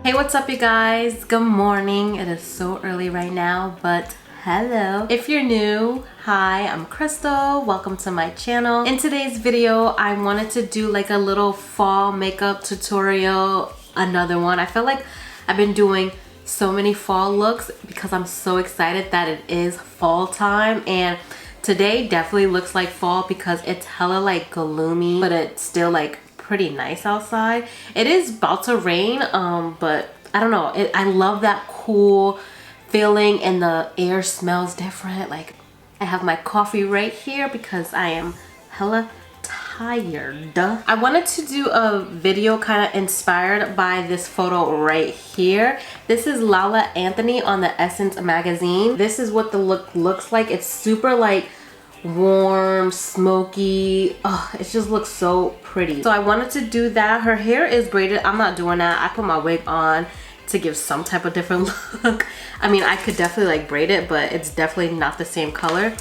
Hey, what's up you guys? Good morning. It is so early right now, but hello. If you're new, hi, I'm Crystal. Welcome to my channel. In today's video, I wanted to do like a little fall makeup tutorial, another one. I feel like I've been doing so many fall looks because I'm so excited that it is fall time, and today definitely looks like fall because it's hella like gloomy, but it's still like pretty nice outside. It is about to rain, but I don't know. I love that cool feeling and the air smells different. Like I have my coffee right here because I am hella tired. I wanted to do a video kind of inspired by this photo right here. This is Lala Anthony on the Essence magazine. This is what the look looks like. It's super like warm, smoky. Oh, it just looks so pretty. So I wanted to do that. Her hair is braided. I'm not doing that. I put my wig on to give some type of different look. I mean, I could definitely like braid it, but it's definitely not the same color.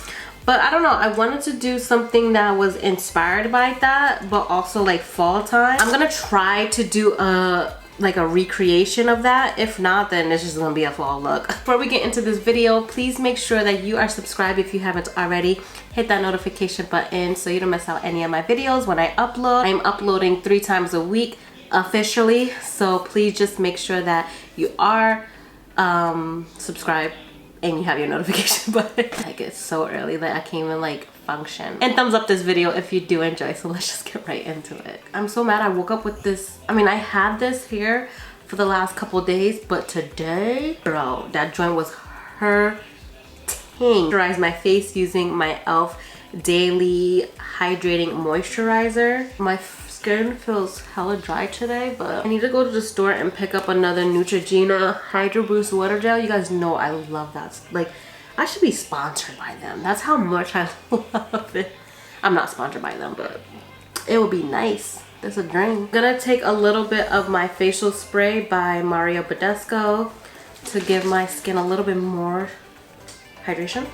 But I don't know, I wanted to do something that was inspired by that, but also like fall time. I'm gonna try to do a recreation of that. If not, then it's just gonna be a fall look. Before we get into this video, please make sure that you are subscribed if you haven't already. Hit that notification button so you don't miss out any of my videos when I upload. I'm uploading 3 times a week officially, so please just make sure that you are subscribed and you have your notification button. Like, it's so early that I can't even like function. And thumbs up this video if you do enjoy, so let's just get right into it. I'm so mad I woke up with this. I mean, I had this here for the last couple days, but today, bro, that joint was hurting. Moisturize my face using my e.l.f. daily hydrating moisturizer. My skin feels hella dry today, but I need to go to the store and pick up another Neutrogena Hydro Boost water gel. You guys know I love that. Like, I should be sponsored by them. That's how much I love it. I'm not sponsored by them, but it would be nice. That's a dream. I'm gonna take a little bit of my facial spray by badescu to give my skin a little bit more hydration.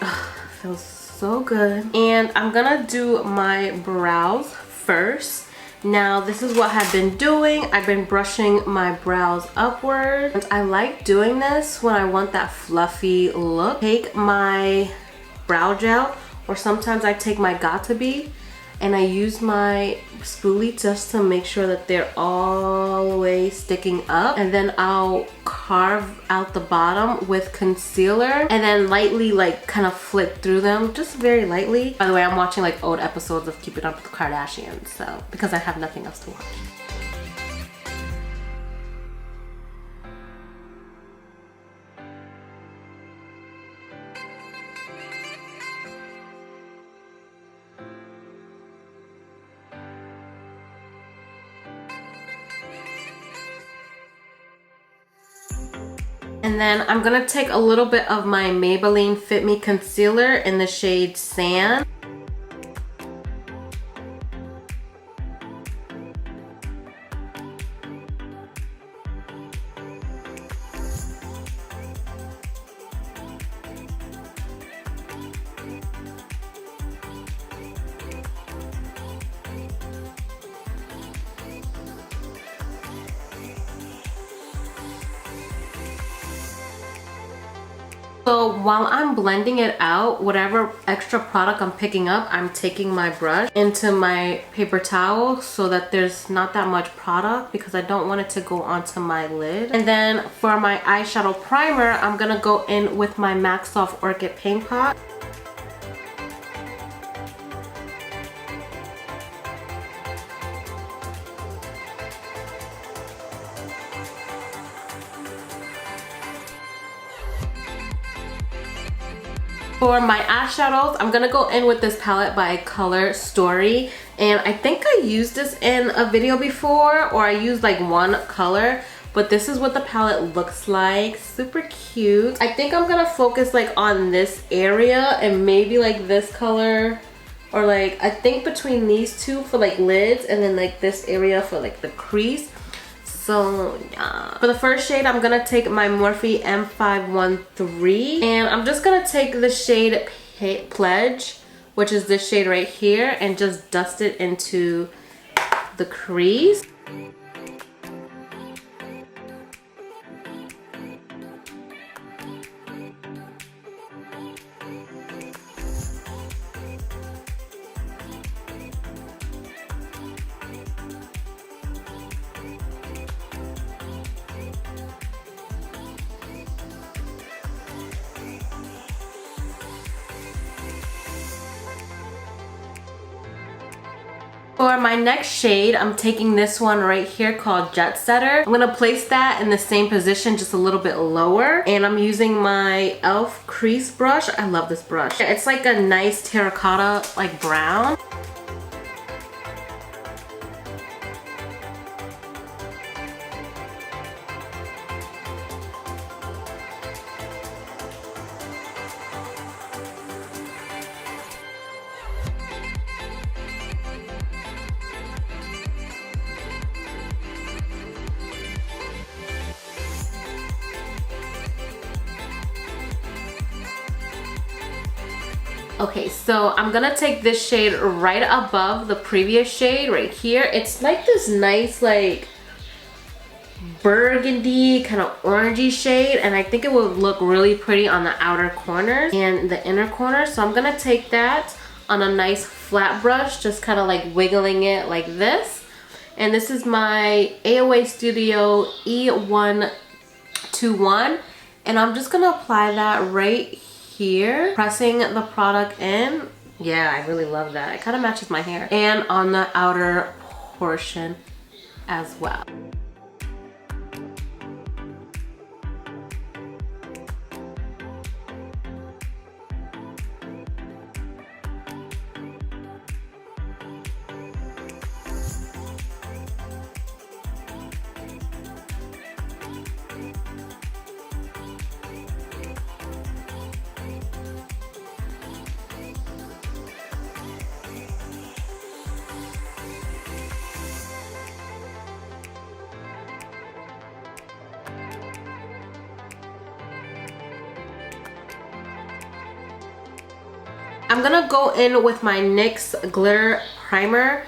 Ugh, feels so good. And I'm gonna do my brows first. Now this is what I've been doing. I've been brushing my brows upward. And I like doing this when I want that fluffy look. Take my brow gel, or sometimes I take my Got2b, and I use my spoolie just to make sure that they're all the way sticking up. And then I'll carve out the bottom with concealer and then lightly like kind of flick through them, just very lightly. By the way, I'm watching like old episodes of Keeping Up with the Kardashians, so because I have nothing else to watch. And then I'm gonna take a little bit of my Maybelline Fit Me concealer in the shade Sand. So while I'm blending it out, whatever extra product I'm picking up, I'm taking my brush into my paper towel so that there's not that much product because I don't want it to go onto my lid. And then for my eyeshadow primer, I'm gonna go in with my MAC Soft Orchid Paint Pot. For my eyeshadows, I'm gonna go in with this palette by Color Story, and I think I used this in a video before, or I used like one color, but this is what the palette looks like. Super cute. I think I'm gonna focus like on this area and maybe like this color, or like I think between these two for like lids, and then like this area for like the crease. So yeah. For the first shade, I'm gonna take my Morphe M513, and I'm just gonna take the shade Pledge, which is this shade right here, and just dust it into the crease. For my next shade, I'm taking this one right here called Jet Setter. I'm gonna place that in the same position, just a little bit lower. And I'm using my e.l.f. crease brush. I love this brush. It's like a nice terracotta, like brown. Okay, so I'm gonna take this shade right above the previous shade right here. It's like this nice like burgundy kind of orangey shade, and I think it will look really pretty on the outer corners and the inner corners. So I'm gonna take that on a nice flat brush, just kind of like wiggling it like this. And this is my AOA Studio E121, and I'm just gonna apply that right here, pressing the product in. Yeah, I really love that. It kind of matches my hair. And on the outer portion as well. I'm gonna go in with my NYX glitter primer.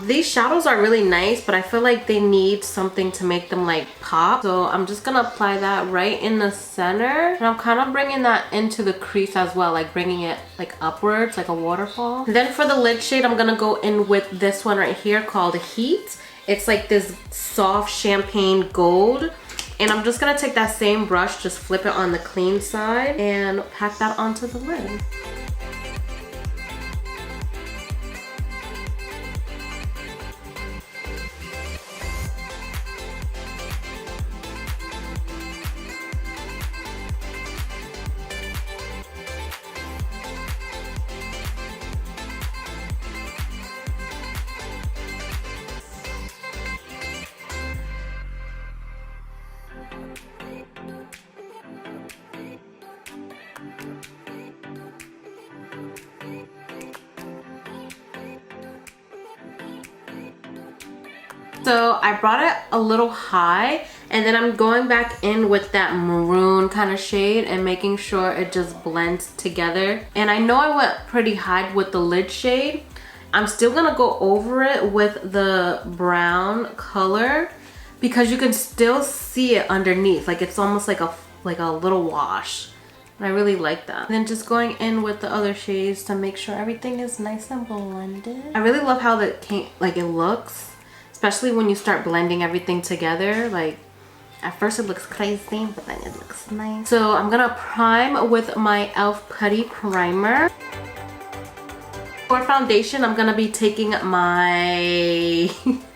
These shadows are really nice, but I feel like they need something to make them like pop. So I'm just gonna apply that right in the center. And I'm kind of bringing that into the crease as well, like bringing it like upwards, like a waterfall. Then for the lid shade, I'm gonna go in with this one right here called Heat. It's like this soft champagne gold. And I'm just gonna take that same brush, just flip it on the clean side and pack that onto the lid. So I brought it a little high, and then I'm going back in with that maroon kind of shade and making sure it just blends together. And I know I went pretty high with the lid shade. I'm still gonna go over it with the brown color because you can still see it underneath. Like it's almost like a little wash. And I really like that. And then just going in with the other shades to make sure everything is nice and blended. I really love how it looks. Especially when you start blending everything together. Like at first it looks crazy, but then it looks nice. So I'm gonna prime with my e.l.f. Putty Primer. For foundation, I'm gonna be taking my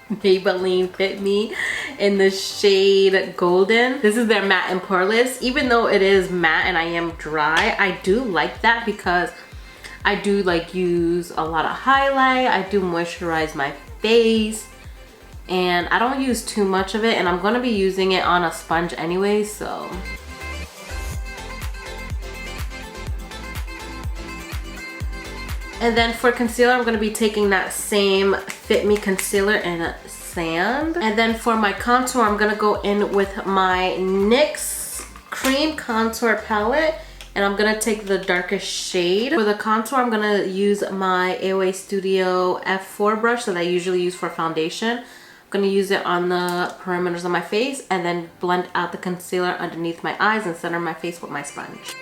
Maybelline Fit Me in the shade Golden. This is their matte and poreless. Even though it is matte and I am dry, I do like that because I do like use a lot of highlight. I do moisturize my face. And I don't use too much of it, and I'm going to be using it on a sponge anyway, so. And then for concealer, I'm going to be taking that same Fit Me concealer in Sand. And then for my contour, I'm going to go in with my NYX Cream Contour Palette. And I'm going to take the darkest shade. For the contour, I'm going to use my AOA Studio F4 brush that I usually use for foundation. I'm going to use it on the perimeters of my face and then blend out the concealer underneath my eyes and center my face with my sponge.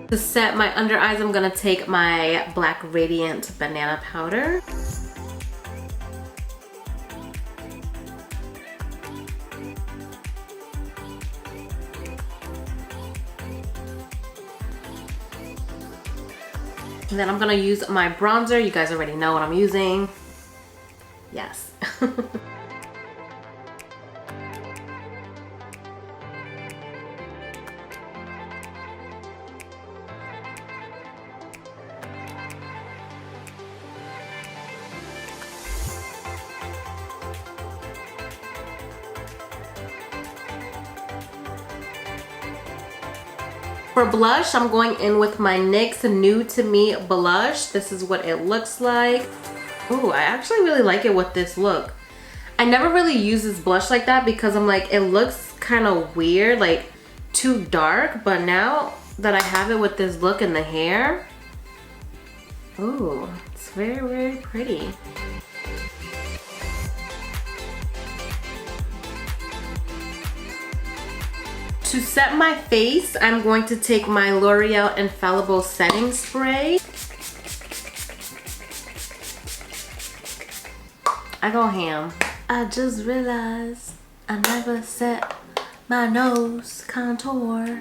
To set my under eyes, I'm going to take my Black Radiant Banana Powder. And then I'm gonna use my bronzer. You guys already know what I'm using. Yes. For blush, I'm going in with my NYX New to Me blush. This is what it looks like. Ooh, I actually really like it with this look. I never really use this blush like that because I'm like, it looks kind of weird, like too dark. But now that I have it with this look in the hair, ooh, it's very, very pretty. To set my face, I'm going to take my L'Oreal Infallible Setting Spray. I go ham. I just realized I never set my nose contour.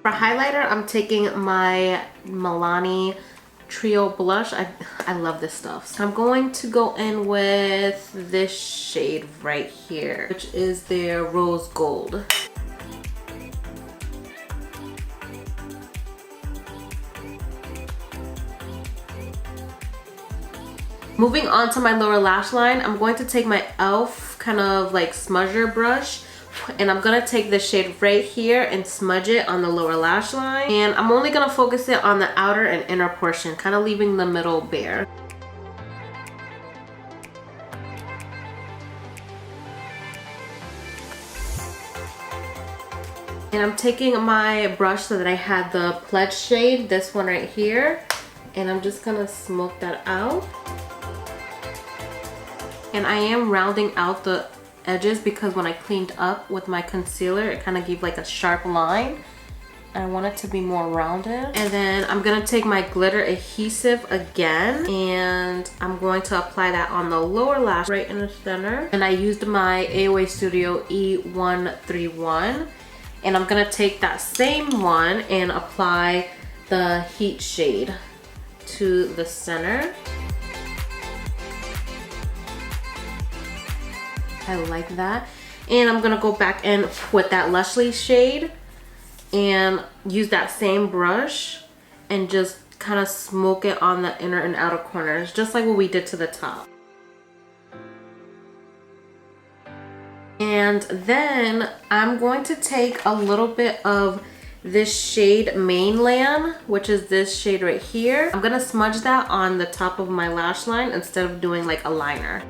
For highlighter, I'm taking my Milani Trio Blush. I love this stuff. So I'm going to go in with this shade right here, which is their Rose Gold. Moving on to my lower lash line, I'm going to take my e.l.f. kind of like smudger brush, and I'm gonna take the shade right here and smudge it on the lower lash line. And I'm only gonna focus it on the outer and inner portion, kind of leaving the middle bare. And I'm taking my brush that I had the Pledge shade, this one right here, and I'm just gonna smoke that out. And I am rounding out the edges because when I cleaned up with my concealer, it kind of gave like a sharp line. I want it to be more rounded. And then I'm gonna take my glitter adhesive again, and I'm going to apply that on the lower lash right in the center. And I used my AOA Studio E131. And I'm gonna take that same one and apply the heat shade to the center. I like that. And I'm gonna go back in with that Lushly shade and use that same brush and just kind of smoke it on the inner and outer corners, just like what we did to the top. And then I'm going to take a little bit of this shade Mainland, which is this shade right here. I'm gonna smudge that on the top of my lash line instead of doing like a liner.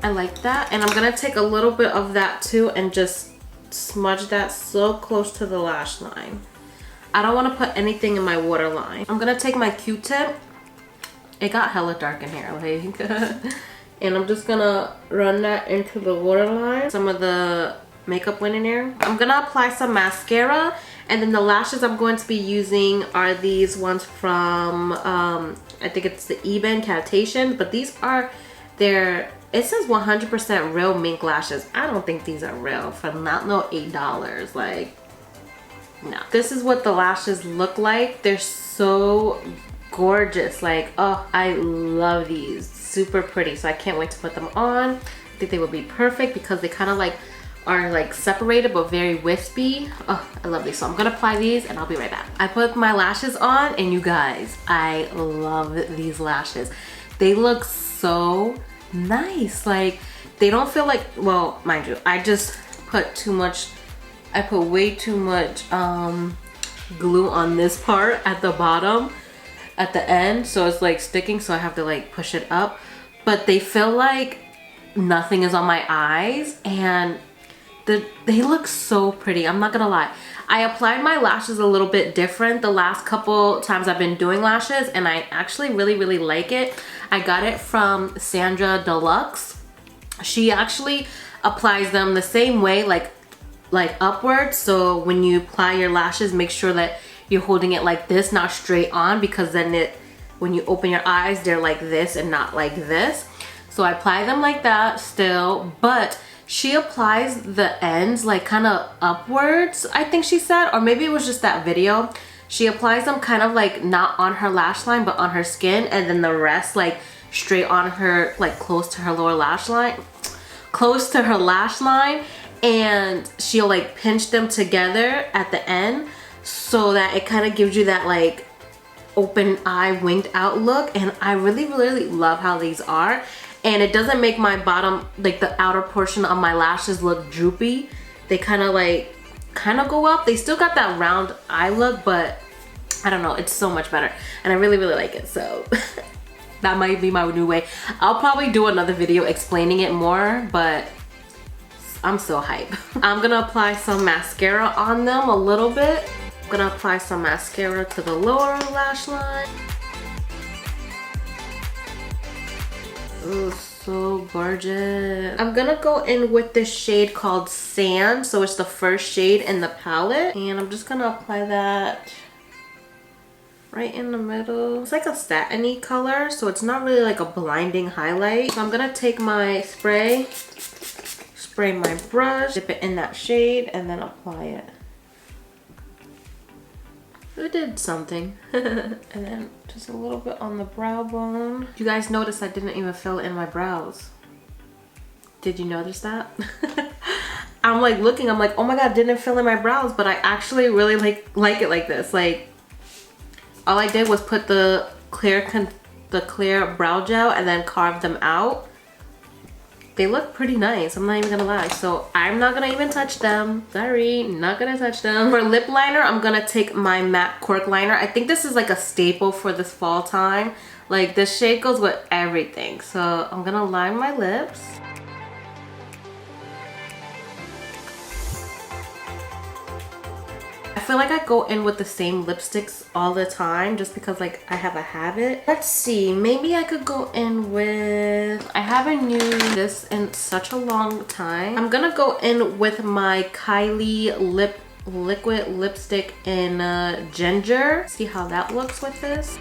I like that, and I'm gonna take a little bit of that too and just smudge that so close to the lash line. I don't want to put anything in my waterline. I'm gonna take my Q-tip. It got hella dark in here, like, and I'm just gonna run that into the waterline. Some of the makeup went in there. I'm gonna apply some mascara, and then the lashes I'm going to be using are these ones from I think it's the Ebin Cattention, but these are their, it says 100% real mink lashes. I don't think these are real for not no $8. Like, no. This is what the lashes look like. They're so gorgeous. Like, oh, I love these. Super pretty. So I can't wait to put them on. I think they would be perfect because they kind of like are like separated but very wispy. Oh, I love these. So I'm gonna apply these and I'll be right back. I put my lashes on, and you guys, I love these lashes. They look so nice. Like, they don't feel like, well, mind you, I just put too much, I put way too much glue on this part at the bottom at the end, so it's like sticking, so I have to like push it up. But they feel like nothing is on my eyes, and they look so pretty. I'm not gonna lie, I applied my lashes a little bit different the last couple times I've been doing lashes, and I actually really like it. I got it from Sandra Deluxe. She actually applies them the same way, like upwards. So when you apply your lashes, make sure that you're holding it like this, not straight on, because then when you open your eyes, they're like this and not like this. So I apply them like that still, but she applies the ends like kind of upwards, I think she said, or maybe it was just that video. She applies them kind of like not on her lash line, but on her skin, and then the rest like straight on her, like close to her lower lash line, close to her lash line, and she'll like pinch them together at the end so that it kind of gives you that like open eye winked out look. And I really love how these are, and it doesn't make my bottom, like the outer portion of my lashes, look droopy. They kind of go up. They still got that round eye look, but I don't know, it's so much better, and I really like it. So that might be my new way. I'll probably do another video explaining it more, but I'm so hype. I'm gonna apply some mascara on them a little bit. I'm gonna apply some mascara to the lower lash line. Ooh, so gorgeous. I'm gonna go in with this shade called Sand. So it's the first shade in the palette. And I'm just gonna apply that right in the middle. It's like a satiny color, so it's not really like a blinding highlight. So I'm gonna take my spray my brush, dip it in that shade, and then apply it. It did something. And then just a little bit on the brow bone. You guys notice I didn't even fill in my brows. Did you notice that? I'm like looking, I'm like, oh my god, didn't fill in my brows, but I actually really like it like this. Like, all I did was put the clear brow gel and then carve them out. They look pretty nice, I'm not even gonna lie. So I'm not gonna even touch them. Sorry, not gonna touch them. For lip liner, I'm gonna take my matte cork liner. I think this is like a staple for this fall time. Like, this shade goes with everything. So I'm gonna line my lips. I feel like I go in with the same lipsticks all the time just because like I have a habit. Let's see, maybe I could go in with, I haven't used this in such a long time. I'm gonna go in with my Kylie liquid lipstick in Ginger. See how that looks with this.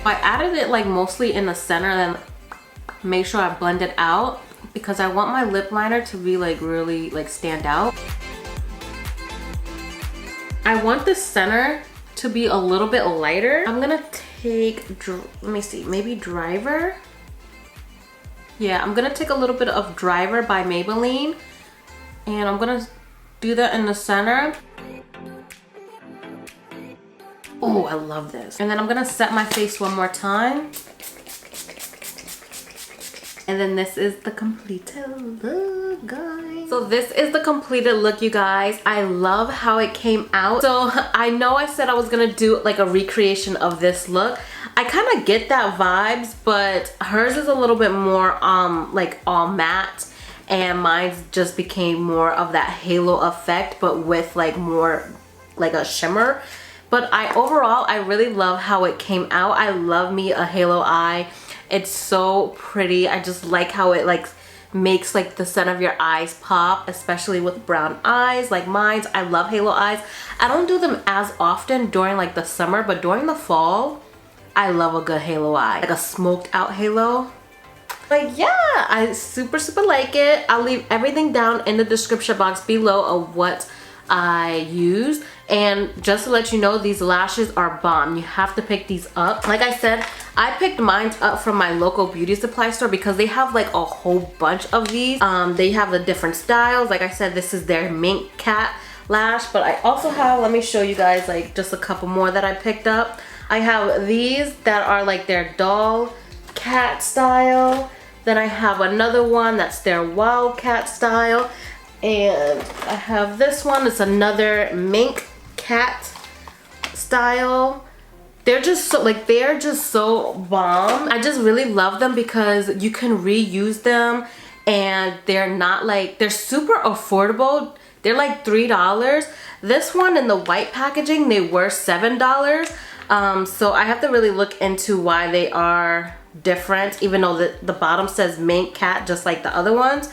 I added it like mostly in the center, then make sure I blend it out, because I want my lip liner to be like really like stand out. I want the center to be a little bit lighter. I'm gonna take, let me see, maybe Driver. Yeah, I'm gonna take a little bit of Driver by Maybelline, and I'm gonna do that in the center. Oh, I love this. And then I'm gonna set my face one more time. And then this is the completed look, guys. So this is the completed look, you guys. I love how it came out. So I know I said I was gonna do like a recreation of this look. I kind of get that vibes, but hers is a little bit more like all matte, and mine just became more of that halo effect, but with like more like a shimmer. But overall, I really love how it came out. I love me a halo eye. It's so pretty. I just like how it like makes like the center of your eyes pop, especially with brown eyes like mine. I love halo eyes. I don't do them as often during like the summer, but during the fall, I love a good halo eye, like a smoked out halo. But yeah, I super like it. I'll leave everything down in the description box below of what I use. And just to let you know, these lashes are bomb. You have to pick these up. Like I said, I picked mine up from my local beauty supply store because they have like a whole bunch of these. They have the different styles. Like I said, this is their mink cat lash, but I also have, let me show you guys like just a couple more that I picked up. I have these that are like their doll cat style. Then I have another one that's their wildcat style. And I have this one, it's another mink cat style. They're just so like, they're just so bomb. I just really love them because you can reuse them, and they're not like, they're super affordable. They're like $3. This one in the white packaging, they were $7. So I have to really look into why they are different, even though the bottom says mink cat just like the other ones.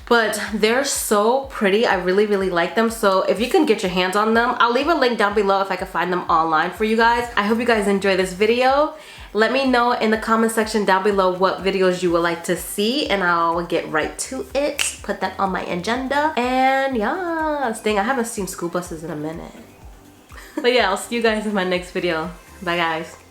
but they're so pretty. I really like them. So if you can get your hands on them, I'll leave a link down below if I can find them online for you guys. I hope you guys enjoy this video. Let me know in the comment section down below what videos you would like to see, and I'll get right to it. Put that on my agenda. And yeah, dang, I haven't seen school buses in a minute. But yeah, I'll see you guys in my next video. Bye guys.